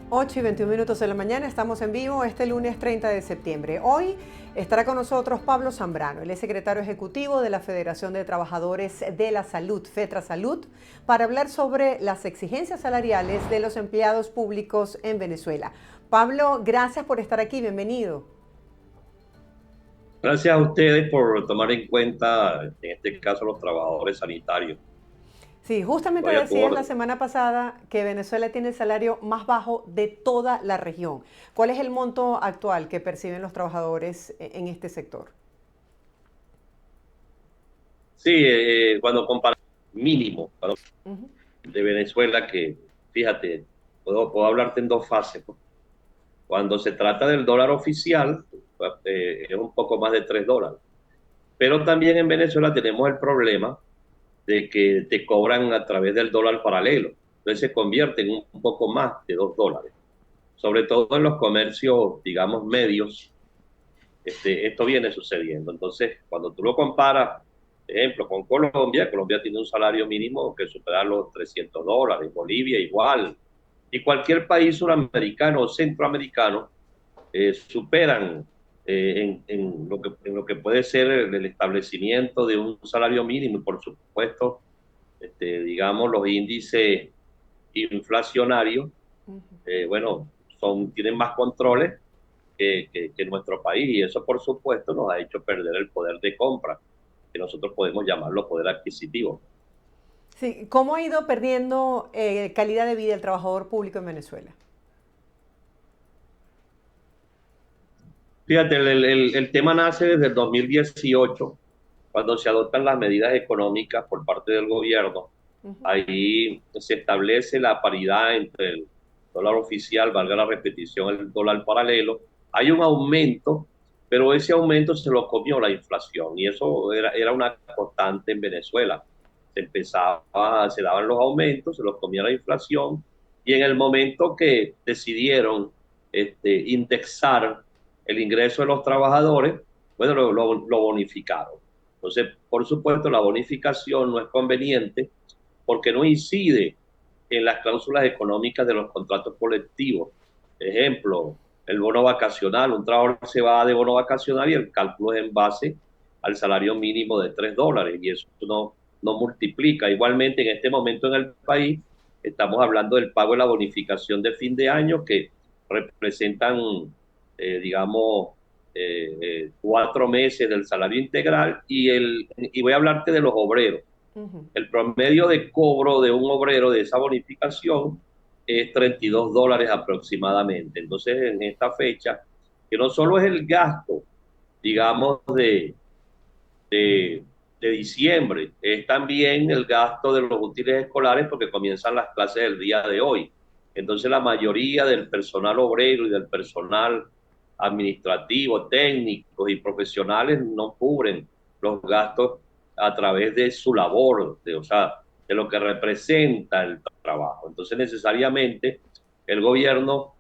8:21 de la mañana, estamos en vivo este lunes 30 de septiembre. Hoy estará con nosotros Pablo Zambrano, él es secretario ejecutivo de la Federación de Trabajadores de la Salud, FETRASalud, para hablar sobre las exigencias salariales de los empleados públicos en Venezuela. Pablo, gracias por estar aquí, bienvenido. Gracias a ustedes por tomar en cuenta, en este caso, los trabajadores sanitarios. Sí, justamente Estoy a tu decías la orden. semana pasada que Venezuela tiene el salario más bajo de toda la región. ¿Cuál es el monto actual que perciben los trabajadores en este sector? Sí, cuando comparamos mínimo Ujú. de Venezuela, que fíjate, puedo hablarte en dos fases, ¿no? Cuando se trata del dólar oficial, pues, es un poco más de $3. Pero también en Venezuela tenemos el problema de que te cobran a través del dólar paralelo. Entonces se convierte en un poco más de $2. Sobre todo en los comercios, digamos, medios. Esto viene sucediendo. Entonces, cuando tú lo comparas, por ejemplo, con Colombia, Colombia tiene un salario mínimo que supera los $300, Bolivia igual, y cualquier país suramericano o centroamericano superan en lo que puede ser el establecimiento de un salario mínimo y, por supuesto, digamos, los índices inflacionarios, bueno, tienen más controles que nuestro país, y eso por supuesto nos ha hecho perder el poder de compra, que nosotros podemos llamarlo poder adquisitivo. Sí, ¿cómo ha ido perdiendo calidad de vida el trabajador público en Venezuela? Fíjate, el tema nace desde el 2018, cuando se adoptan las medidas económicas por parte del gobierno. Ujú. Ahí se establece la paridad entre el dólar oficial, valga la repetición, el dólar paralelo. Hay un aumento, pero ese aumento se lo comió la inflación, y eso era una constante en Venezuela. Se daban los aumentos, se los comía la inflación, y en el momento que decidieron indexar el ingreso de los trabajadores, bueno, lo bonificaron. Entonces, por supuesto, la bonificación no es conveniente porque no incide en las cláusulas económicas de los contratos colectivos. Ejemplo, el bono vacacional, un trabajador se va de bono vacacional y el cálculo es en base al salario mínimo de $3, y eso no multiplica. Igualmente, en este momento en el país estamos hablando del pago de la bonificación de fin de año, que representan, digamos, 4 meses del salario integral, y voy a hablarte de los obreros. Ujú. El promedio de cobro de un obrero de esa bonificación es $32 aproximadamente. Entonces, en esta fecha, que no solo es el gasto, digamos, de, de diciembre, es también el gasto de los útiles escolares, porque comienzan las clases el día de hoy. Entonces, la mayoría del personal obrero y del personal administrativo, técnicos y profesionales no cubren los gastos a través de su labor, o sea, de lo que representa el trabajo. Entonces, necesariamente, el gobierno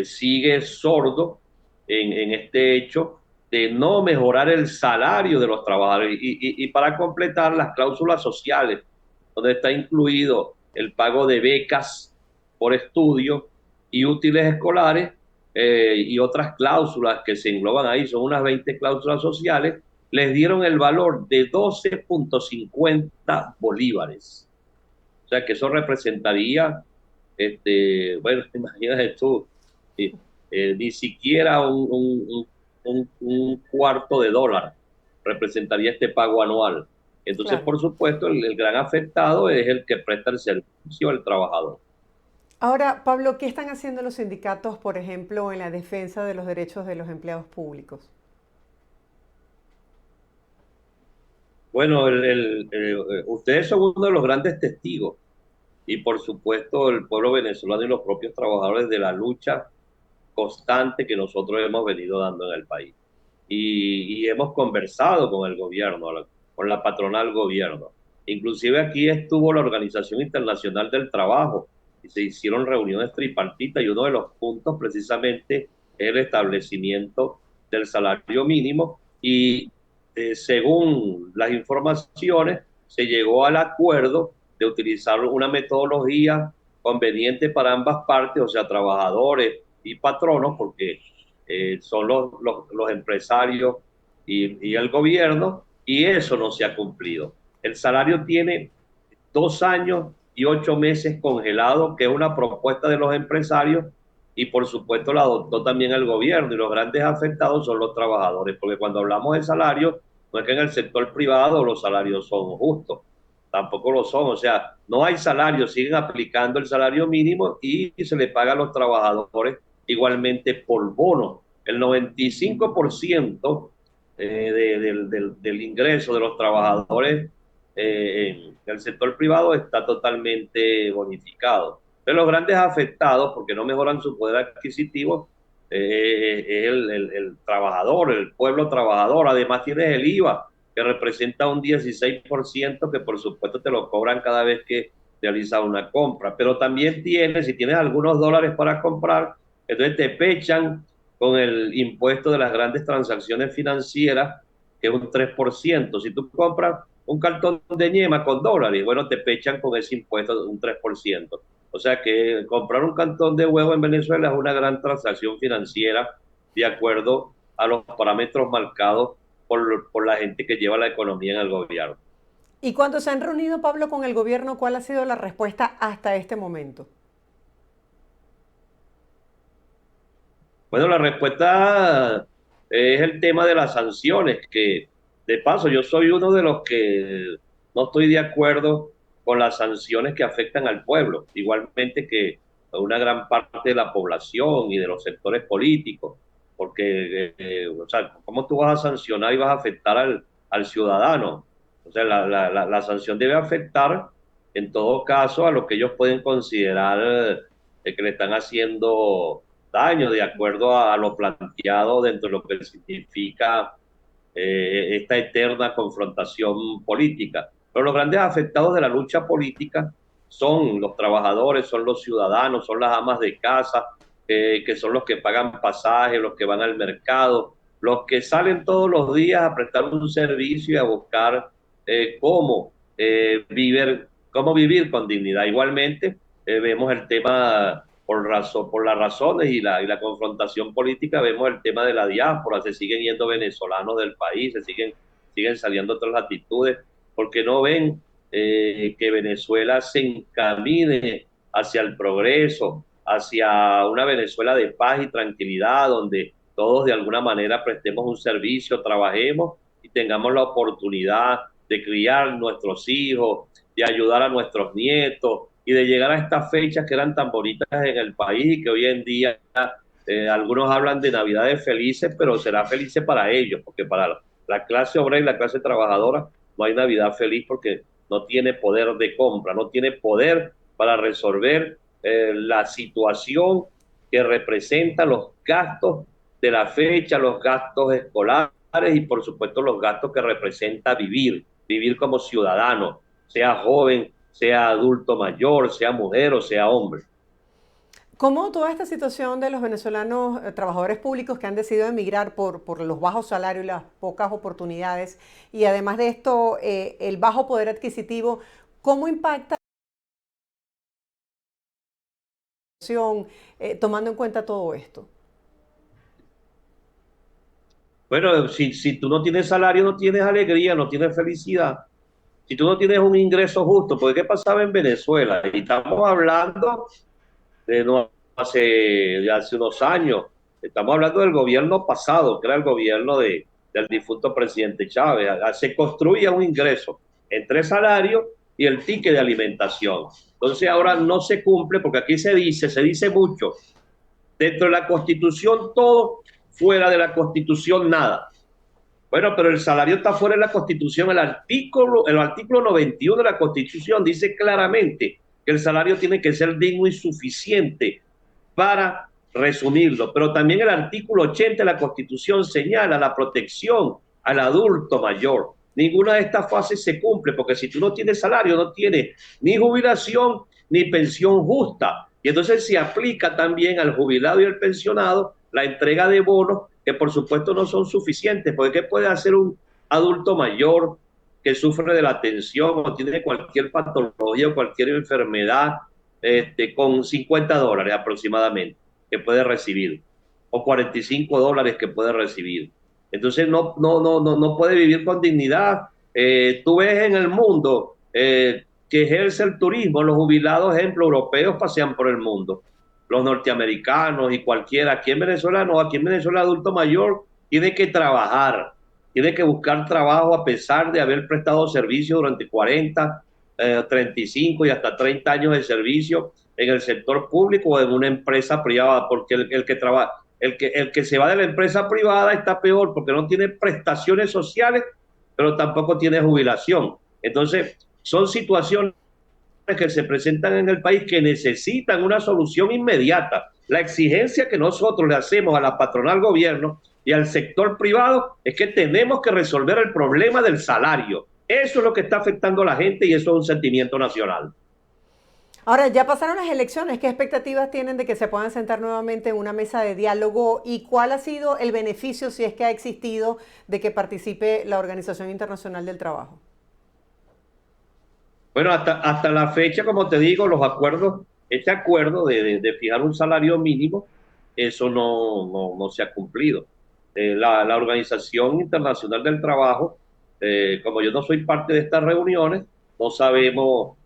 sigue sordo en este hecho de no mejorar el salario de los trabajadores, y para completar, las cláusulas sociales, donde está incluido el pago de becas por estudio y útiles escolares, y otras cláusulas que se engloban ahí, son unas 20 cláusulas sociales, les dieron el valor de 12,50 bolívares. O sea que eso representaría, bueno, imagínate tú, ni siquiera un cuarto de dólar representaría este pago anual. Entonces, Claro. por supuesto, el gran afectado es el que presta el servicio al trabajador. Ahora, Pablo, ¿qué están haciendo los sindicatos, por ejemplo, en la defensa de los derechos de los empleados públicos? Bueno, ustedes son uno de los grandes testigos, y por supuesto el pueblo venezolano y los propios trabajadores, de la lucha constante que nosotros hemos venido dando en el país. Y hemos conversado con el gobierno, con la patronal gobierno. Inclusive aquí estuvo la Organización Internacional del Trabajo y se hicieron reuniones tripartitas, y uno de los puntos precisamente es el establecimiento del salario mínimo, y según las informaciones se llegó al acuerdo de utilizar una metodología conveniente para ambas partes, o sea, trabajadores y patronos, porque son los empresarios y el gobierno, y eso no se ha cumplido. El salario tiene 2 años y 8 meses congelado, que es una propuesta de los empresarios, y por supuesto la adoptó también el gobierno, y los grandes afectados son los trabajadores, porque cuando hablamos de salario, no es que en el sector privado los salarios son justos, tampoco lo son, o sea, no hay salario, siguen aplicando el salario mínimo y se le paga a los trabajadores igualmente por bono. El 95% del ingreso de los trabajadores en el sector privado está totalmente bonificado. Pero los grandes afectados, porque no mejoran su poder adquisitivo, es el trabajador, el pueblo trabajador. Además tienes el IVA, que representa un 16%, que por supuesto te lo cobran cada vez que realizas una compra. Pero también tienes, si tienes algunos dólares para comprar, entonces te pechan con el impuesto de las grandes transacciones financieras, que es un 3%. Si tú compras un cartón de ñema con dólares, bueno, te pechan con ese impuesto de un 3%. O sea que comprar un cartón de huevo en Venezuela es una gran transacción financiera de acuerdo a los parámetros marcados por la gente que lleva la economía en el gobierno. Y cuando se han reunido, Pablo, con el gobierno, ¿cuál ha sido la respuesta hasta este momento? Bueno, la respuesta es el tema de las sanciones, que de paso yo soy uno de los que no estoy de acuerdo con las sanciones que afectan al pueblo, igualmente que a una gran parte de la población y de los sectores políticos, porque, o sea, ¿cómo tú vas a sancionar y vas a afectar al ciudadano? O sea, la sanción debe afectar en todo caso a lo que ellos pueden considerar que le están haciendo daño, de acuerdo a lo planteado dentro de lo que significa esta eterna confrontación política. Pero los grandes afectados de la lucha política son los trabajadores, son los ciudadanos, son las amas de casa, que son los que pagan pasajes, los que van al mercado, los que salen todos los días a prestar un servicio y a buscar cómo vivir con dignidad. Igualmente, vemos el tema por las razones y la confrontación política, vemos el tema de la diáspora, se siguen yendo venezolanos del país, siguen saliendo otras latitudes, porque no ven que Venezuela se encamine hacia el progreso, hacia una Venezuela de paz y tranquilidad, donde todos de alguna manera prestemos un servicio, trabajemos y tengamos la oportunidad de criar nuestros hijos, de ayudar a nuestros nietos y de llegar a estas fechas que eran tan bonitas en el país y que hoy en día algunos hablan de Navidades felices, pero será felices para ellos, porque para la clase obrera y la clase trabajadora no hay Navidad feliz porque no tiene poder de compra, no tiene poder para resolver la situación que representa los gastos de la fecha, los gastos escolares y por supuesto los gastos que representa vivir como ciudadano, sea joven, sea adulto mayor, sea mujer o sea hombre. ¿Cómo toda esta situación de los venezolanos trabajadores públicos que han decidido emigrar por los bajos salarios y las pocas oportunidades, y además de esto, el bajo poder adquisitivo, cómo impacta la situación, tomando en cuenta todo esto? Bueno, si tú no tienes salario, no tienes alegría, no tienes felicidad. Si tú no tienes un ingreso justo, porque ¿qué pasaba en Venezuela? Y estamos hablando de no hace unos años. Estamos hablando del gobierno pasado, que era el gobierno del difunto presidente Chávez. Se construía un ingreso entre el salario y el ticket de alimentación. Entonces ahora no se cumple porque aquí se dice mucho. Dentro de la Constitución todo, fuera de la Constitución nada. Bueno, pero el salario está fuera de la Constitución. El artículo 91 de la Constitución dice claramente que el salario tiene que ser digno y suficiente para resumirlo. Pero también el artículo 80 de la Constitución señala la protección al adulto mayor. Ninguna de estas fases se cumple, porque si tú no tienes salario, no tienes ni jubilación ni pensión justa. Y entonces se aplica también al jubilado y al pensionado la entrega de bonos que por supuesto no son suficientes, porque ¿qué puede hacer un adulto mayor que sufre de la tensión o tiene cualquier patología o cualquier enfermedad con $50 aproximadamente que puede recibir, o $45 que puede recibir. Entonces no puede vivir con dignidad. Tú ves en el mundo que ejerce el turismo, los jubilados, ejemplo, europeos pasean por el mundo, los norteamericanos y cualquiera. Aquí en Venezuela no, aquí en Venezuela el adulto mayor tiene que trabajar, tiene que buscar trabajo a pesar de haber prestado servicio durante 40, 35 y hasta 30 años de servicio en el sector público o en una empresa privada, porque el que se va de la empresa privada está peor porque no tiene prestaciones sociales, pero tampoco tiene jubilación. Entonces, son situaciones que se presentan en el país que necesitan una solución inmediata. La exigencia que nosotros le hacemos a la patronal gobierno y al sector privado es que tenemos que resolver el problema del salario. Eso es lo que está afectando a la gente y eso es un sentimiento nacional. Ahora, ya pasaron las elecciones, ¿qué expectativas tienen de que se puedan sentar nuevamente en una mesa de diálogo y cuál ha sido el beneficio, si es que ha existido, de que participe la Organización Internacional del Trabajo? Bueno, hasta la fecha, como te digo, los acuerdos, este acuerdo de fijar un salario mínimo, eso no se ha cumplido. La Organización Internacional del Trabajo, como yo no soy parte de estas reuniones, no sabemos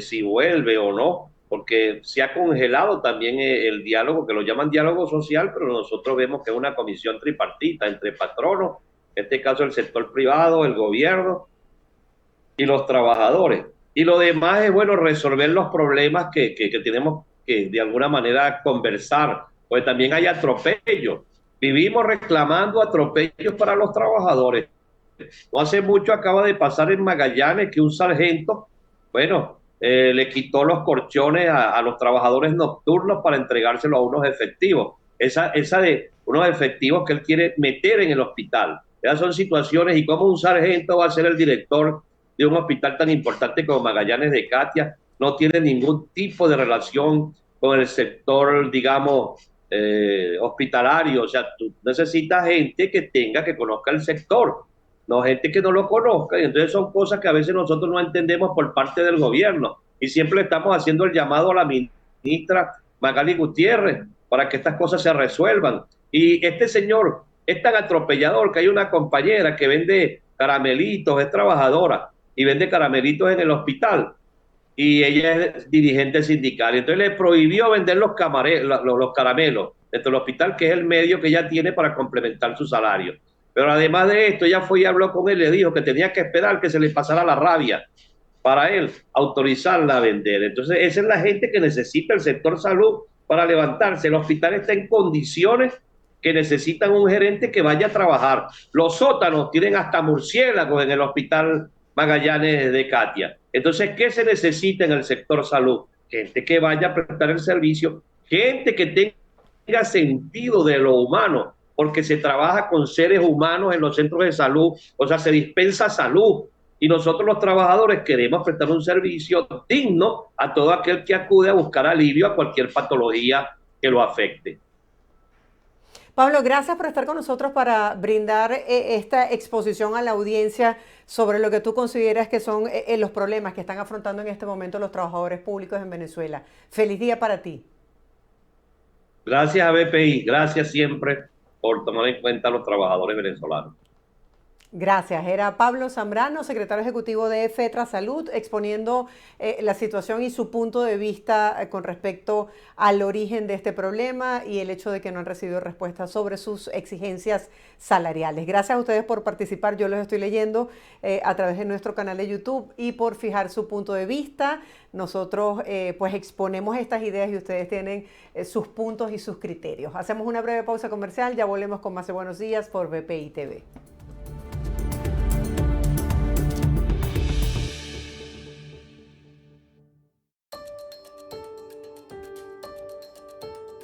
si vuelve o no, porque se ha congelado también el diálogo, que lo llaman diálogo social, pero nosotros vemos que es una comisión tripartita entre patronos, en este caso el sector privado, el gobierno y los trabajadores. Y lo demás es, bueno, resolver los problemas que tenemos que de alguna manera conversar, pues también hay atropellos. Vivimos reclamando atropellos para los trabajadores. No hace mucho acaba de pasar en Magallanes que un sargento, bueno, le quitó los colchones a los trabajadores nocturnos para entregárselos a unos efectivos. Esa de unos efectivos que él quiere meter en el hospital. Esas son situaciones y cómo un sargento va a ser el director de un hospital tan importante como Magallanes de Catia, no tiene ningún tipo de relación con el sector, digamos, hospitalario. O sea, tú necesitas gente que que conozca el sector, no gente que no lo conozca. Y entonces son cosas que a veces nosotros no entendemos por parte del gobierno. Y siempre estamos haciendo el llamado a la ministra Magali Gutiérrez para que estas cosas se resuelvan. Y este señor es tan atropellador que hay una compañera que vende caramelitos, es trabajadora y vende caramelitos en el hospital y ella es dirigente sindical. Entonces le prohibió vender los caramelos dentro del hospital, que es el medio que ella tiene para complementar su salario. Pero además de esto, ella fue y habló con él, le dijo que tenía que esperar que se le pasara la rabia para él autorizarla a vender. Entonces esa es la gente que necesita el sector salud para levantarse. El hospital está en condiciones que necesitan un gerente que vaya a trabajar. Los sótanos tienen hasta murciélagos en el hospital Magallanes de Catia. Entonces, ¿qué se necesita en el sector salud? Gente que vaya a prestar el servicio, gente que tenga sentido de lo humano, porque se trabaja con seres humanos en los centros de salud, o sea, se dispensa salud. Y nosotros los trabajadores queremos prestar un servicio digno a todo aquel que acude a buscar alivio a cualquier patología que lo afecte. Pablo, gracias por estar con nosotros para brindar esta exposición a la audiencia sobre lo que tú consideras que son los problemas que están afrontando en este momento los trabajadores públicos en Venezuela. Feliz día para ti. Gracias a BPI, gracias siempre por tomar en cuenta a los trabajadores venezolanos. Gracias. Era Pablo Zambrano, secretario ejecutivo de FETRA Salud, exponiendo la situación y su punto de vista con respecto al origen de este problema y el hecho de que no han recibido respuesta sobre sus exigencias salariales. Gracias a ustedes por participar. Yo los estoy leyendo a través de nuestro canal de YouTube y por fijar su punto de vista. Nosotros pues exponemos estas ideas y ustedes tienen sus puntos y sus criterios. Hacemos una breve pausa comercial. Ya volvemos con más de Buenos Días por BPI TV.